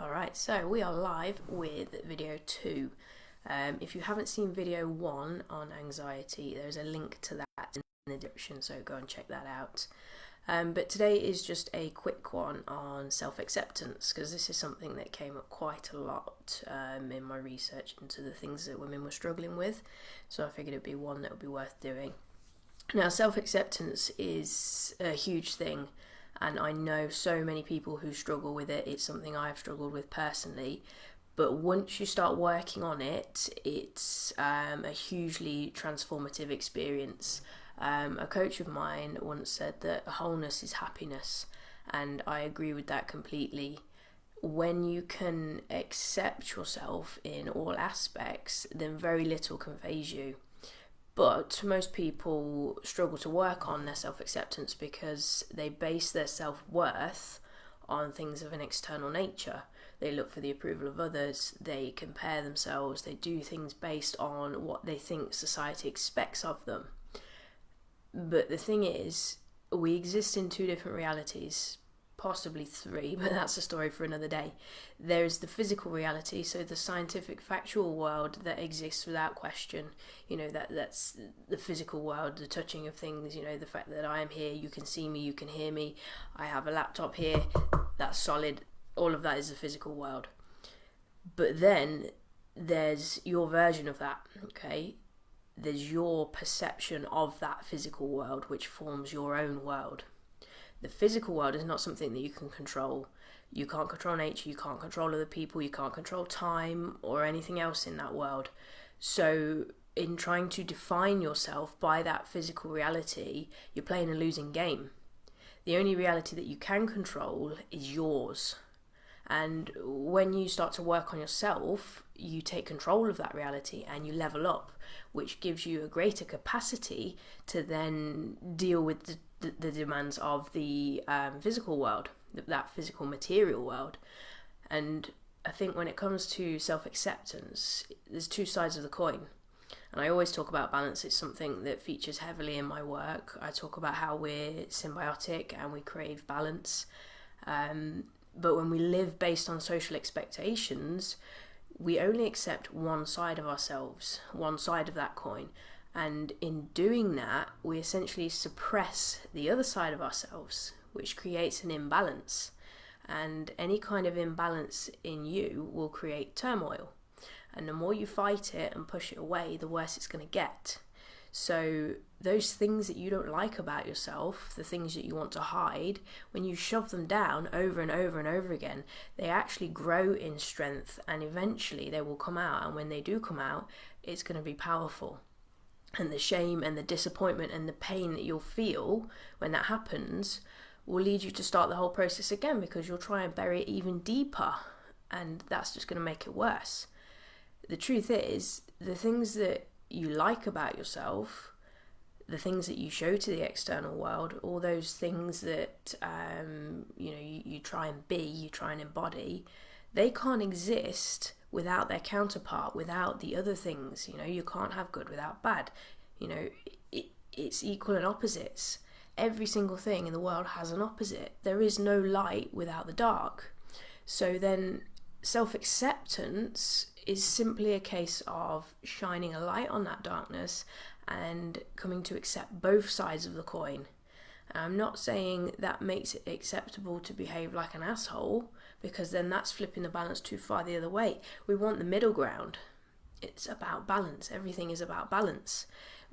Alright, so we are live with video 2. If you haven't seen video 1 on anxiety, there's a link to that in the description, so go and check that out. But today is just a quick one on self-acceptance, because this is something that came up quite a lot in my research into the things that women were struggling with, so I figured it'd be one that would be worth doing. Now, self-acceptance is a huge thing, and I know so many people who struggle with it. It's something I've struggled with personally, but once you start working on it, it's a hugely transformative experience. A coach of mine once said that wholeness is happiness, and I agree with that completely. When you can accept yourself in all aspects, then very little can faze you. But most people struggle to work on their self-acceptance because they base their self-worth on things of an external nature. They look for the approval of others, they compare themselves, they do things based on what they think society expects of them. But the thing is, we exist in two different realities, possibly three, but that's a story for another day. There's the physical reality, so the scientific factual world that exists without question. You know, that's the physical world, the touching of things, you know, the fact that I am here, you can see me, you can hear me, I have a laptop here, that's solid. All of that is the physical world. But then there's your version of that, okay? There's your perception of that physical world, which forms your own world. The physical world is not something that you can control. You can't control nature, you can't control other people, you can't control time or anything else in that world. So in trying to define yourself by that physical reality, you're playing a losing game. The only reality that you can control is yours. And when you start to work on yourself, you take control of that reality and you level up, which gives you a greater capacity to then deal with the demands of the physical world, that physical material world. And I think when it comes to self-acceptance, there's two sides of the coin. And I always talk about balance. It's something that features heavily in my work. I talk about how we're symbiotic and we crave balance. But when we live based on social expectations, we only accept one side of ourselves, one side of that coin. And in doing that, we essentially suppress the other side of ourselves, which creates an imbalance. And any kind of imbalance in you will create turmoil. And the more you fight it and push it away, the worse it's going to get. So those things that you don't like about yourself, the things that you want to hide, when you shove them down over and over and over again, they actually grow in strength and eventually they will come out. And when they do come out, it's going to be powerful. And the shame and the disappointment and the pain that you'll feel when that happens will lead you to start the whole process again, because you'll try and bury it even deeper, and that's just going to make it worse. The truth is, the things that you like about yourself, the things that you show to the external world, all those things that you try and be, you try and embody, they can't exist without their counterpart, without the other things. You know, you can't have good without bad. You know, it's equal and opposites. Every single thing in the world has an opposite. There is no light without the dark. So then self-acceptance is simply a case of shining a light on that darkness and coming to accept both sides of the coin. I'm not saying that makes it acceptable to behave like an asshole, because then that's flipping the balance too far the other way. We want the middle ground. It's about balance. Everything is about balance.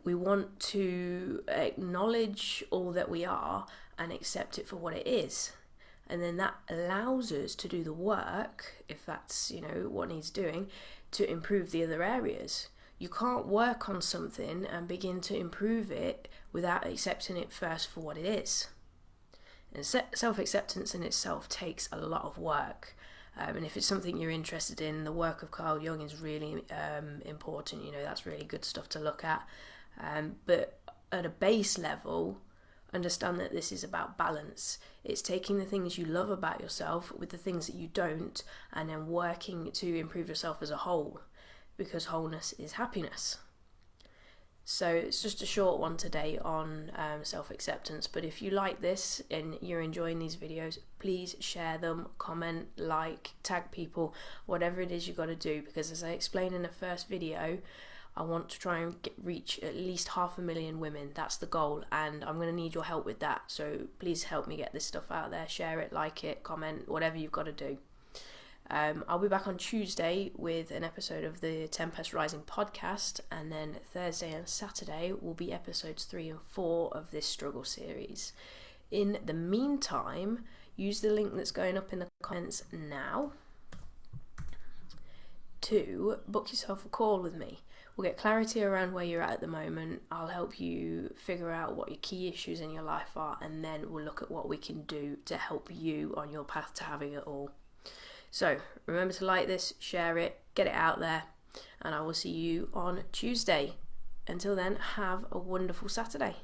We want to acknowledge all that we are and accept it for what it is. And then that allows us to do the work, if that's, what needs doing, to improve the other areas. You can't work on something and begin to improve it without accepting it first for what it is. And self-acceptance in itself takes a lot of work. And if it's something you're interested in, the work of Carl Jung is really important. That's really good stuff to look at. But at a base level, understand that this is about balance. It's taking the things you love about yourself with the things that you don't, and then working to improve yourself as a whole, because wholeness is happiness. So it's just a short one today on self-acceptance, but if you like this and you're enjoying these videos, please share them, comment, like, tag people, whatever it is you got to do, because as I explained in the first video, I want to try and reach at least 500,000 women. That's the goal, and I'm going to need your help with that. So please help me get this stuff out there. Share it, like it, comment, whatever you've got to do. I'll be back on Tuesday with an episode of the Tempest Rising podcast, and then Thursday and Saturday will be episodes 3 and 4 of this struggle series. In the meantime, use the link that's going up in the comments now to book yourself a call with me. We'll get clarity around where you're at the moment. I'll help you figure out what your key issues in your life are, and then we'll look at what we can do to help you on your path to having it all. So remember to like this, share it, get it out there, and I will see you on Tuesday. Until then, have a wonderful Saturday.